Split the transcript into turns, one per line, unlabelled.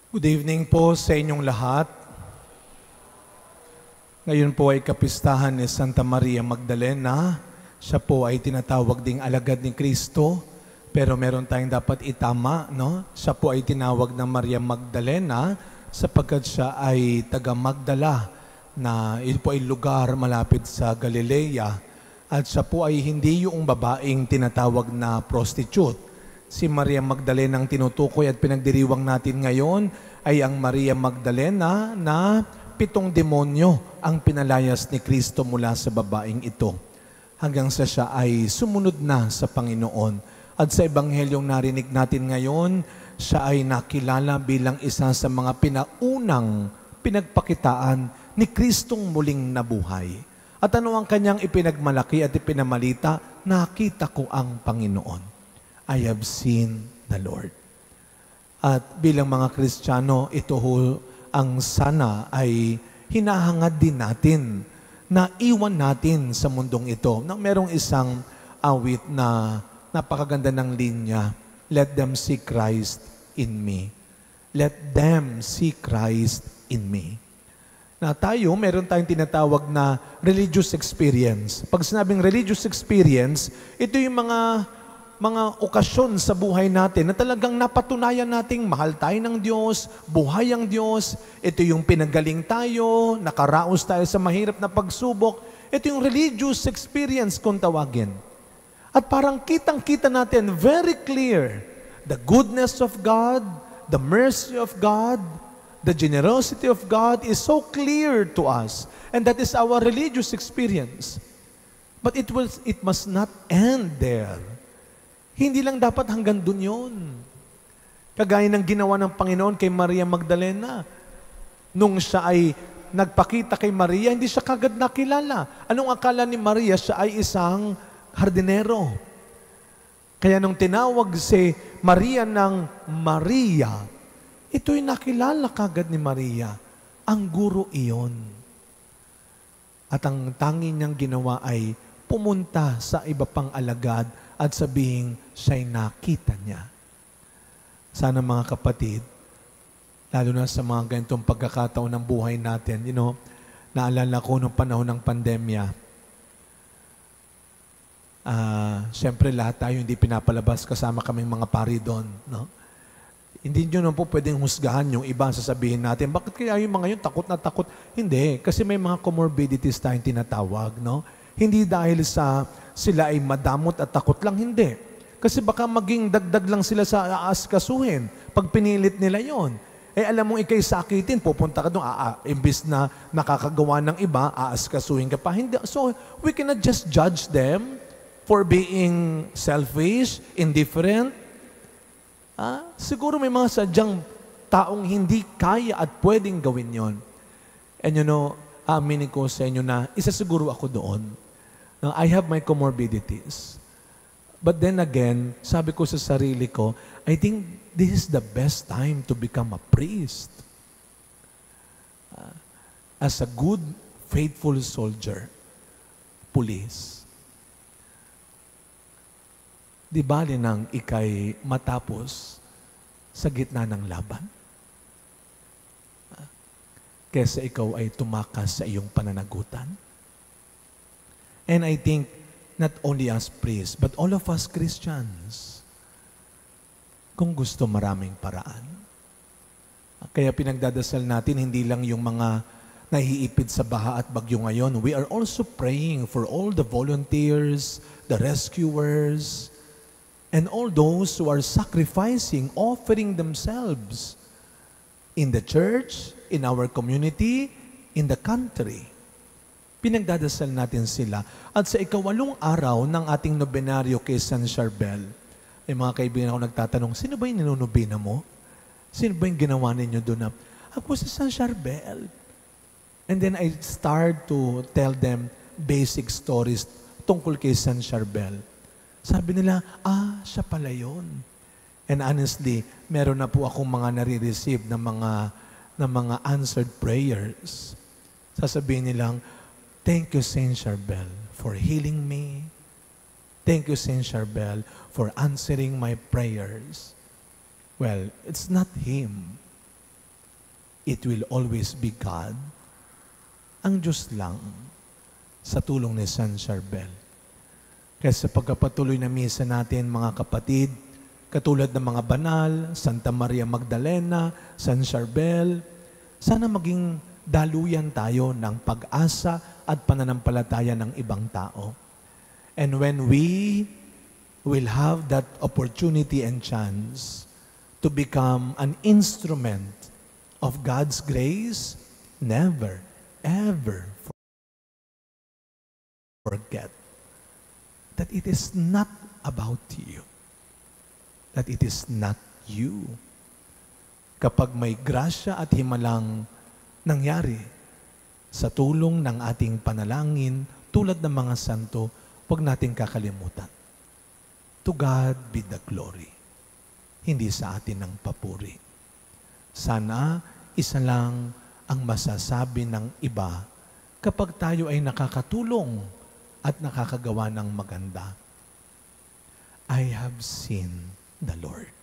Good evening po sa inyong lahat. Ngayon po ay kapistahan ni Santa Maria Magdalena. Siya po ay tinatawag ding alagad ni Kristo. Pero meron tayong dapat itama, no? Siya po ay tinawag na Maria Magdalena sapagkat siya ay taga Magdala na ito po ay lugar malapit sa Galilea. At siya po ay hindi yung babaeng tinatawag na prostitute. Si Maria Magdalena ang tinutukoy at pinagdiriwang natin ngayon ay ang Maria Magdalena na 7 demonyo ang pinalayas ni Kristo mula sa babaeng ito. Hanggang sa siya ay sumunod na sa Panginoon. At sa Ebanghelyong narinig natin ngayon, siya ay nakilala bilang isa sa mga pinaunang pinagpakitaan ni Kristong muling nabuhay. At ano ang kanyang ipinagmalaki at ipinamalita? Nakita ko ang Panginoon. I have seen the Lord. At bilang mga Kristiyano, ito ho ang sana ay hinahangad din natin na iwan natin sa mundong ito. Na merong isang awit na napakaganda ng linya, let them see Christ in me. Let them see Christ in me. Na tayo, meron tayong tinatawag na religious experience. Pag sinabing religious experience, ito yung mga okasyon sa buhay natin na talagang napatunayan nating mahal tayo ng Diyos, buhay ang Diyos. Ito yung pinagaling tayo, nakaraos tayo sa mahirap na pagsubok. Ito yung religious experience kung tawagin. At parang kitang-kita natin, very clear, the goodness of God, the mercy of God, the generosity of God is so clear to us. And that is our religious experience. But it must not end there. Hindi lang dapat hanggang dun yun. Kagaya ng ginawa ng Panginoon kay Maria Magdalena. Nung siya ay nagpakita kay Maria, hindi siya kagad nakilala. Anong akala ni Maria? Siya ay isang hardinero. Kaya nung tinawag si Maria ng Maria, ito'y nakilala kagad ni Maria. Ang guro iyon. At ang tanging niyang ginawa ay pumunta sa iba pang alagad at sabihing siya'y nakita niya. Sana mga kapatid, lalo na sa mga ganitong pagkakataon ng buhay natin, naalala ko nung panahon ng pandemya, siyempre lahat tayo hindi pinapalabas, kasama kaming mga pari doon. No? Hindi nyo naman po pwedeng husgahan yung iba, sasabihin natin, bakit kaya yung mga yun takot na takot? Hindi, kasi may mga comorbidities tayong tinatawag. No? Hindi dahil sa sila ay madamot at takot lang, hindi. Kasi baka maging dagdag lang sila sa aaskasuhin pag pinilit nila yon. Alam mong ikay sakitin, pupunta ka doon, imbis na nakakagawa ng iba, aaskasuhin ka pa. Hindi. So, we cannot just judge them for being selfish, indifferent. Siguro may mga sadyang taong hindi kaya at pwedeng gawin yon. And aminin ko sa inyo na isa siguro ako doon. Now, I have my comorbidities. But then again, sabi ko sa sarili ko, I think this is the best time to become a priest. As a good, faithful soldier, police. Di bali nang ikay matapos sa gitna ng laban? Kesa ikaw ay tumakas sa iyong pananagutan? And I think, not only us priests, but all of us Christians, kung gusto maraming paraan. Kaya pinagdadasal natin, hindi lang yung mga nahiipid sa baha at bagyo ngayon. We are also praying for all the volunteers, the rescuers, and all those who are sacrificing, offering themselves in the church, in our community, in the country. Pinagdadasal natin sila. At sa 8th araw ng ating nobenaryo kay San Charbel, may mga kaibigan ako nagtatanong, sino ba yung ninunobina mo? Sino ba yung ginawa ninyo doon? Ako sa San Charbel. And then I start to tell them basic stories tungkol kay San Charbel. Sabi nila, siya pala yun. And honestly, meron na po akong mga nare-receive ng mga answered prayers. Sasabihin nilang, thank you, Saint Charbel, for healing me. Thank you, Saint Charbel, for answering my prayers. Well, it's not him. it will always be God. Ang Diyos lang sa tulong ni San Charbel. Kaya sa pagkapatuloy na misa natin, mga kapatid, katulad ng mga banal, Santa Maria Magdalena, San Charbel, sana maging daluyan tayo ng pag-asa at pananampalataya ng ibang tao. And when we will have that opportunity and chance to become an instrument of God's grace, never, ever forget that it is not about you. That it is not you. Kapag may grasya at himalang nangyari sa tulong ng ating panalangin, tulad ng mga santo, huwag nating kakalimutan. To God be the glory. Hindi sa atin ang papuri. Sana isa lang ang masasabi ng iba kapag tayo ay nakakatulong at nakakagawa ng maganda. I have seen the Lord.